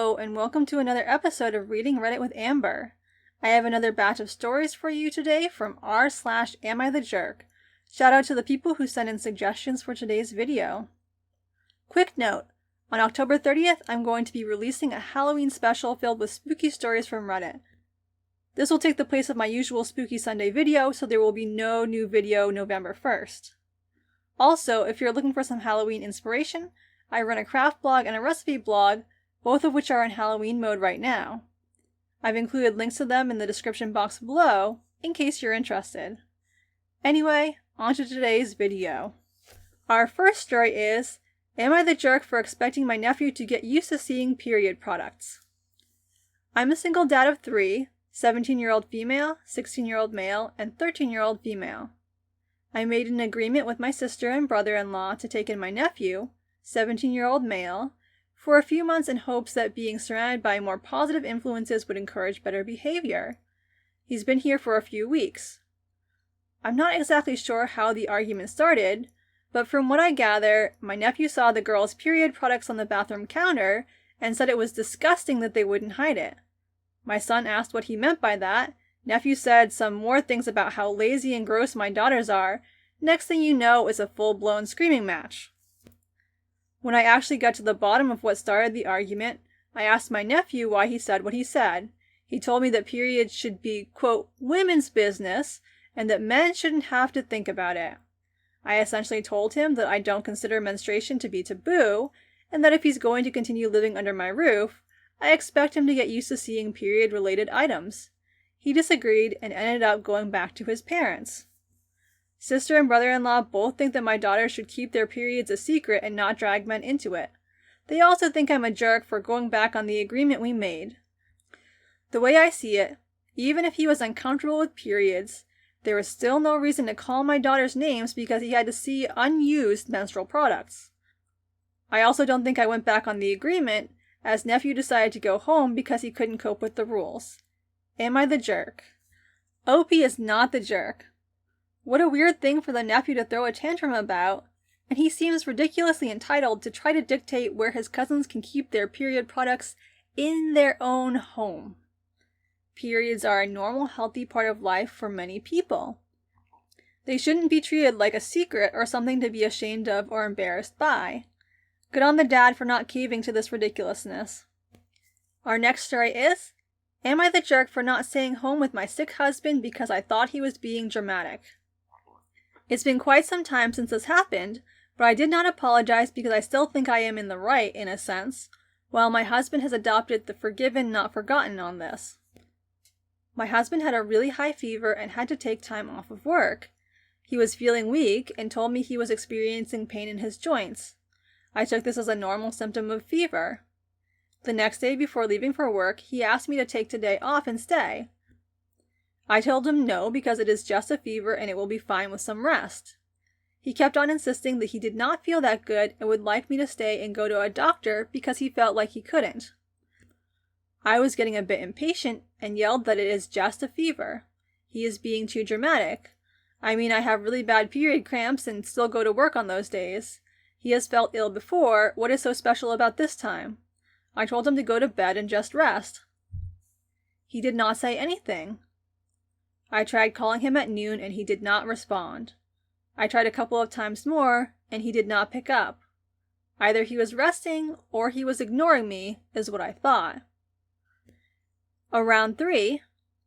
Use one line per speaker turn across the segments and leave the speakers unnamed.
Hello, and welcome to another episode of Reading Reddit with Amber. I have another batch of stories for you today from r/amIthejerk. Shout out to the people who sent in suggestions for today's video. Quick note, on October 30th, I'm going to be releasing a Halloween special filled with spooky stories from Reddit. This will take the place of my usual Spooky Sunday video, so there will be no new video November 1st. Also, if you're looking for some Halloween inspiration, I run a craft blog and a recipe blog, both of which are in Halloween mode right now. I've included links to them in the description box below, in case you're interested. Anyway, on to today's video. Our first story is, Am I the jerk for expecting my nephew to get used to seeing period products? I'm a single dad of 3, 17-year-old female, 16-year-old male, and 13-year-old female. I made an agreement with my sister and brother-in-law to take in my nephew, 17-year-old male, for a few months in hopes that being surrounded by more positive influences would encourage better behavior. He's been here for a few weeks. I'm not exactly sure how the argument started, but from what I gather, my nephew saw the girls' period products on the bathroom counter and said it was disgusting that they wouldn't hide it. My son asked what he meant by that. Nephew said some more things about how lazy and gross my daughters are. Next thing you know, it's a full-blown screaming match. When I actually got to the bottom of what started the argument, I asked my nephew why he said what he said. He told me that periods should be, quote, women's business, and that men shouldn't have to think about it. I essentially told him that I don't consider menstruation to be taboo, and that if he's going to continue living under my roof, I expect him to get used to seeing period-related items. He disagreed and ended up going back to his parents. Sister and brother-in-law both think that my daughters should keep their periods a secret and not drag men into it. They also think I'm a jerk for going back on the agreement we made. The way I see it, even if he was uncomfortable with periods, there was still no reason to call my daughters names because he had to see unused menstrual products. I also don't think I went back on the agreement, as nephew decided to go home because he couldn't cope with the rules. Am I the jerk? OP is not the jerk. What a weird thing for the nephew to throw a tantrum about, and he seems ridiculously entitled to try to dictate where his cousins can keep their period products in their own home. Periods are a normal, healthy part of life for many people. They shouldn't be treated like a secret or something to be ashamed of or embarrassed by. Good on the dad for not caving to this ridiculousness. Our next story is, Am I the jerk for not staying home with my sick husband because I thought he was being dramatic? It's been quite some time since this happened, but I did not apologize because I still think I am in the right, in a sense, while my husband has adopted the forgiven, not forgotten on this. My husband had a really high fever and had to take time off of work. He was feeling weak and told me he was experiencing pain in his joints. I took this as a normal symptom of fever. The next day before leaving for work, he asked me to take today off and stay. I told him no because it is just a fever and it will be fine with some rest. He kept on insisting that he did not feel that good and would like me to stay and go to a doctor because he felt like he couldn't. I was getting a bit impatient and yelled that it is just a fever. He is being too dramatic. I mean, I have really bad period cramps and still go to work on those days. He has felt ill before. What is so special about this time? I told him to go to bed and just rest. He did not say anything. I tried calling him at noon and he did not respond. I tried a couple of times more and he did not pick up. Either he was resting or he was ignoring me, is what I thought. Around 3,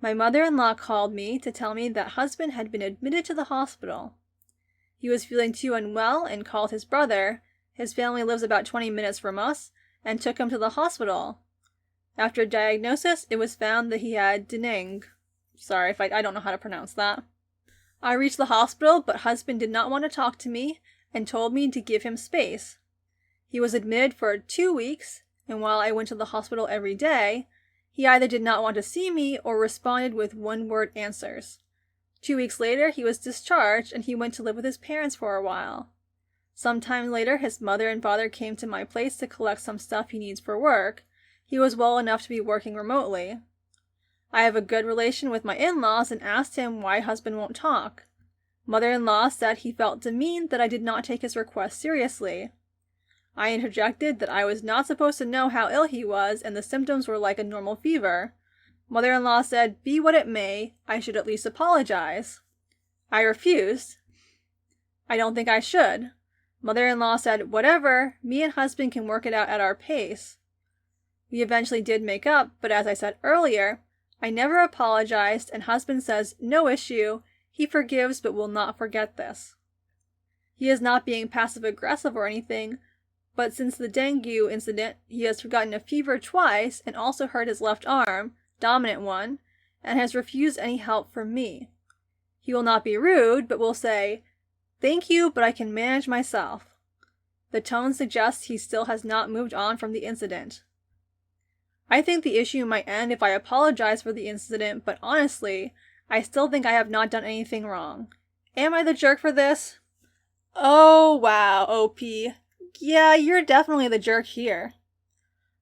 my mother-in-law called me to tell me that husband had been admitted to the hospital. He was feeling too unwell and called his brother. His family lives about 20 minutes from us, and took him to the hospital. After diagnosis, it was found that he had Dengue. Sorry if I don't know how to pronounce that. I reached the hospital, but husband did not want to talk to me and told me to give him space. He was admitted for 2 weeks, and while I went to the hospital every day, he either did not want to see me or responded with one-word answers. 2 weeks later, he was discharged and he went to live with his parents for a while. Sometime later, his mother and father came to my place to collect some stuff he needs for work. He was well enough to be working remotely. I have a good relation with my in-laws and asked him why husband won't talk. Mother-in-law said he felt demeaned that I did not take his request seriously. I interjected that I was not supposed to know how ill he was and the symptoms were like a normal fever. Mother-in-law said, be what it may, I should at least apologize. I refused. I don't think I should. Mother-in-law said, whatever, me and husband can work it out at our pace. We eventually did make up, but as I said earlier, I never apologized and husband says, no issue, he forgives but will not forget this. He is not being passive-aggressive or anything, but since the dengue incident, he has gotten a fever twice and also hurt his left arm, dominant one, and has refused any help from me. He will not be rude, but will say, thank you, but I can manage myself. The tone suggests he still has not moved on from the incident. I think the issue might end if I apologize for the incident, but honestly, I still think I have not done anything wrong. Am I the jerk for this? Oh wow, OP. Yeah, you're definitely the jerk here.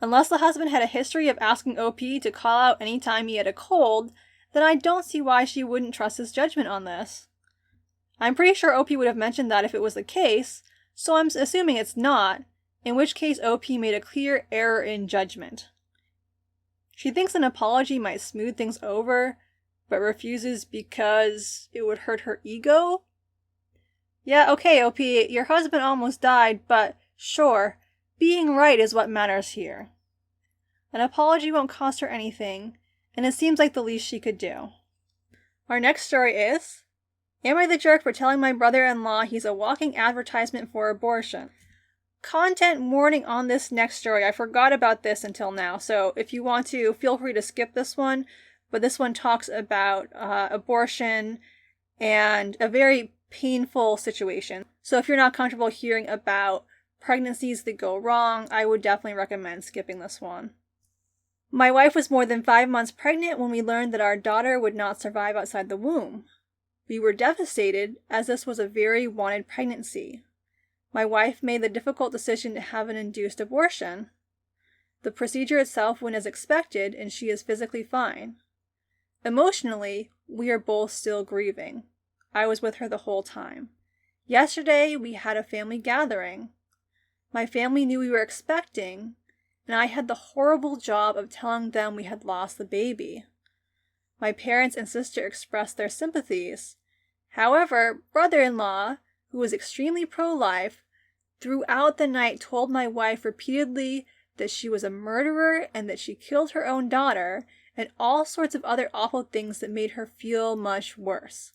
Unless the husband had a history of asking OP to call out any time he had a cold, then I don't see why she wouldn't trust his judgment on this. I'm pretty sure OP would have mentioned that if it was the case, so I'm assuming it's not, in which case OP made a clear error in judgment. She thinks an apology might smooth things over, but refuses because it would hurt her ego? Yeah, okay, OP, your husband almost died, but sure, being right is what matters here. An apology won't cost her anything, and it seems like the least she could do. Our next story is, am I the jerk for telling my brother-in-law he's a walking advertisement for abortion? Content warning on this next story. I forgot about this until now, so if you want to, feel free to skip this one, but this one talks about abortion and a very painful situation. So if you're not comfortable hearing about pregnancies that go wrong, I would definitely recommend skipping this one. My wife was more than 5 months pregnant when we learned that our daughter would not survive outside the womb. We were devastated, as this was a very wanted pregnancy. My wife made the difficult decision to have an induced abortion. The procedure itself went as expected, and she is physically fine. Emotionally, we are both still grieving. I was with her the whole time. Yesterday, we had a family gathering. My family knew we were expecting, and I had the horrible job of telling them we had lost the baby. My parents and sister expressed their sympathies. However, brother-in-law, who was extremely pro-life, throughout the night told my wife repeatedly that she was a murderer and that she killed her own daughter, and all sorts of other awful things that made her feel much worse.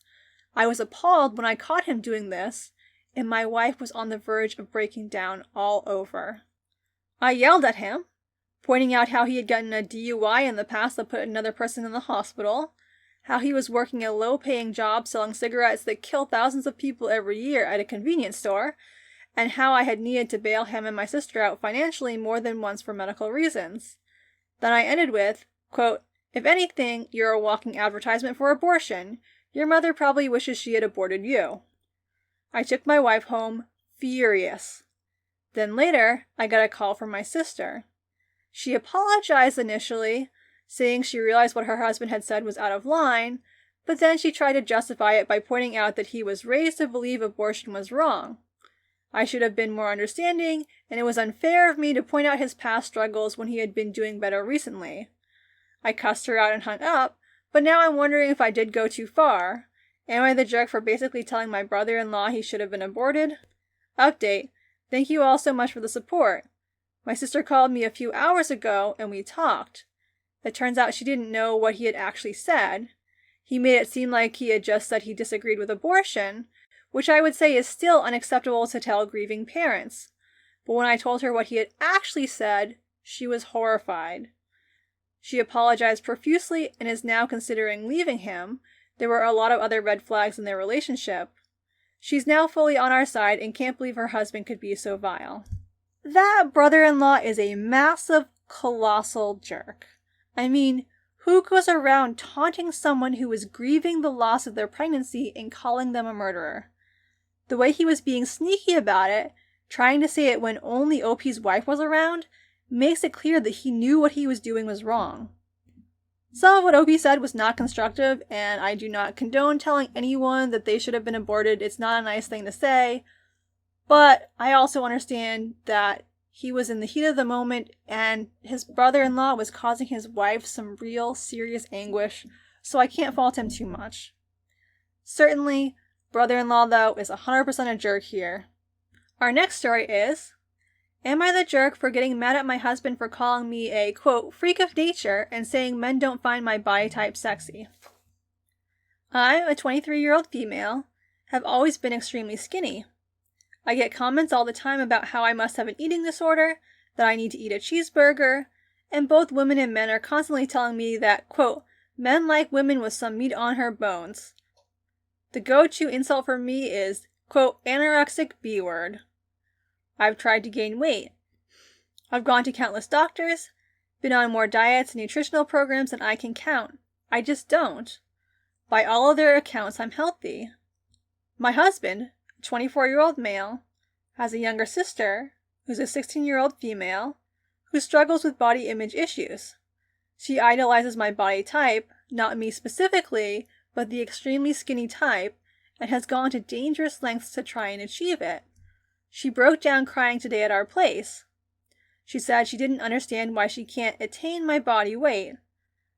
I was appalled when I caught him doing this, and my wife was on the verge of breaking down all over. I yelled at him, pointing out how he had gotten a DUI in the past that put another person in the hospital, how he was working a low-paying job selling cigarettes that kill thousands of people every year at a convenience store, and how I had needed to bail him and my sister out financially more than once for medical reasons. Then I ended with, quote, if anything, you're a walking advertisement for abortion. Your mother probably wishes she had aborted you. I took my wife home, furious. Then later, I got a call from my sister. She apologized initially, saying she realized what her husband had said was out of line, but then she tried to justify it by pointing out that he was raised to believe abortion was wrong. I should have been more understanding, and it was unfair of me to point out his past struggles when he had been doing better recently. I cussed her out and hung up, but now I'm wondering if I did go too far. Am I the jerk for basically telling my brother-in-law he should have been aborted? Update. Thank you all so much for the support. My sister called me a few hours ago, and we talked. It turns out she didn't know what he had actually said. He made it seem like he had just said he disagreed with abortion, which I would say is still unacceptable to tell grieving parents. But when I told her what he had actually said, she was horrified. She apologized profusely and is now considering leaving him. There were a lot of other red flags in their relationship. She's now fully on our side and can't believe her husband could be so vile. That brother-in-law is a massive, colossal jerk. I mean, who goes around taunting someone who is grieving the loss of their pregnancy and calling them a murderer? The way he was being sneaky about it, trying to say it when only OP's wife was around, makes it clear that he knew what he was doing was wrong. Some of what OP said was not constructive, and I do not condone telling anyone that they should have been aborted. It's not a nice thing to say. But I also understand that he was in the heat of the moment and his brother-in-law was causing his wife some real serious anguish, so I can't fault him too much. Certainly, brother-in-law, though, is 100% a jerk here. Our next story is, am I the jerk for getting mad at my husband for calling me a, quote, freak of nature and saying men don't find my body type sexy? I'm a 23-year-old female, have always been extremely skinny. I get comments all the time about how I must have an eating disorder, that I need to eat a cheeseburger, and both women and men are constantly telling me that, quote, men like women with some meat on her bones. The go-to insult for me is, quote, anorexic B-word. I've tried to gain weight. I've gone to countless doctors, been on more diets and nutritional programs than I can count. I just don't. By all of their accounts, I'm healthy. My husband, a 24-year-old male, has a younger sister, who's a 16-year-old female, who struggles with body image issues. She idolizes my body type, not me specifically, but the extremely skinny type, and has gone to dangerous lengths to try and achieve it. She broke down crying today at our place. She said she didn't understand why she can't attain my body weight.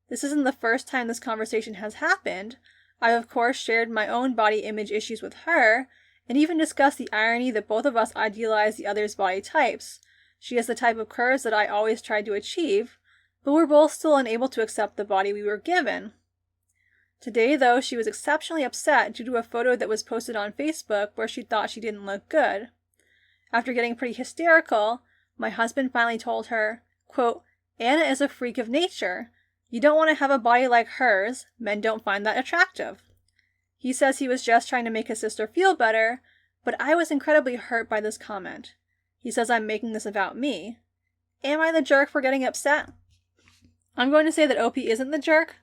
This isn't the first time this conversation has happened. I've of course shared my own body image issues with her, and even discussed the irony that both of us idealize the other's body types. She has the type of curves that I always tried to achieve, but we're both still unable to accept the body we were given. Today, though, she was exceptionally upset due to a photo that was posted on Facebook where she thought she didn't look good. After getting pretty hysterical, my husband finally told her, quote, Anna is a freak of nature. You don't want to have a body like hers. Men don't find that attractive. He says he was just trying to make his sister feel better, but I was incredibly hurt by this comment. He says I'm making this about me. Am I the jerk for getting upset? I'm going to say that OP isn't the jerk.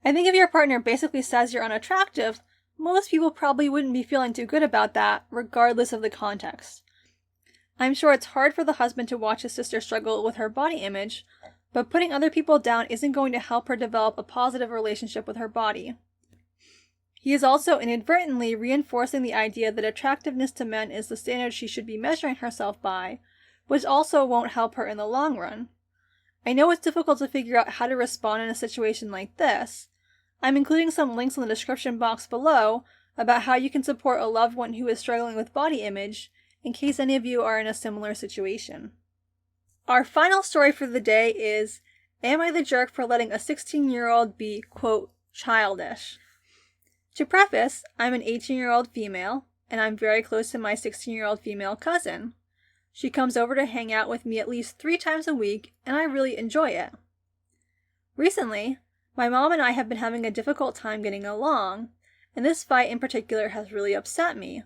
I think if your partner basically says you're unattractive, most people probably wouldn't be feeling too good about that, regardless of the context. I'm sure it's hard for the husband to watch his sister struggle with her body image, but putting other people down isn't going to help her develop a positive relationship with her body. He is also inadvertently reinforcing the idea that attractiveness to men is the standard she should be measuring herself by, which also won't help her in the long run. I know it's difficult to figure out how to respond in a situation like this. I'm including some links in the description box below about how you can support a loved one who is struggling with body image, in case any of you are in a similar situation. Our final story for the day is, am I the jerk for letting a 16-year-old be, quote, childish? To preface, I'm an 18-year-old female, and I'm very close to my 16-year-old female cousin. She comes over to hang out with me at least 3 times a week, and I really enjoy it. Recently, my mom and I have been having a difficult time getting along, and this fight in particular has really upset me.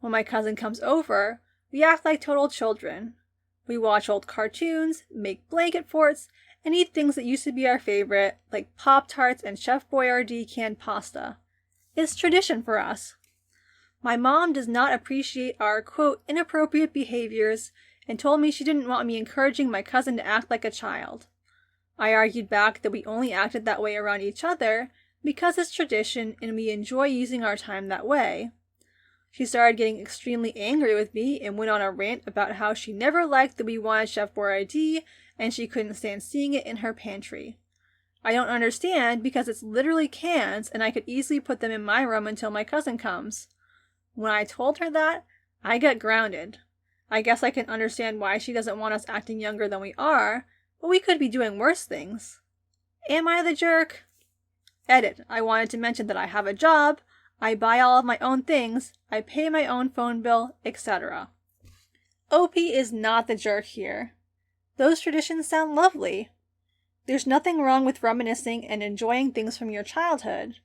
When my cousin comes over, we act like total children. We watch old cartoons, make blanket forts, and eat things that used to be our favorite, like Pop-Tarts and Chef Boyardee canned pasta. It's tradition for us. My mom does not appreciate our, quote, inappropriate behaviors and told me she didn't want me encouraging my cousin to act like a child. I argued back that we only acted that way around each other because it's tradition and we enjoy using our time that way. She started getting extremely angry with me and went on a rant about how she never liked that we wanted Chef Boyardee and she couldn't stand seeing it in her pantry. I don't understand because it's literally cans and I could easily put them in my room until my cousin comes. When I told her that, I got grounded. I guess I can understand why she doesn't want us acting younger than we are, but we could be doing worse things. Am I the jerk? Edit. I wanted to mention that I have a job, I buy all of my own things, I pay my own phone bill, etc. OP is not the jerk here. Those traditions sound lovely. There's nothing wrong with reminiscing and enjoying things from your childhood.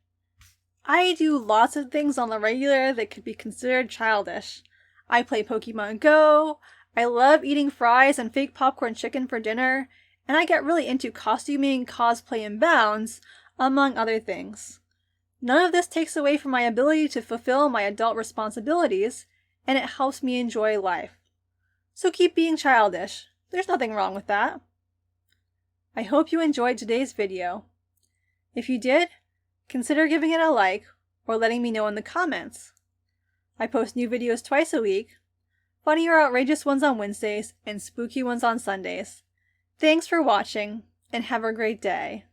I do lots of things on the regular that could be considered childish. I play Pokemon Go, I love eating fries and fake popcorn chicken for dinner, and I get really into costuming, cosplay, and bounds, among other things. None of this takes away from my ability to fulfill my adult responsibilities, and it helps me enjoy life. So keep being childish. There's nothing wrong with that. I hope you enjoyed today's video. If you did, consider giving it a like or letting me know in the comments. I post new videos twice a week, funny or outrageous ones on Wednesdays, and spooky ones on Sundays. Thanks for watching, and have a great day.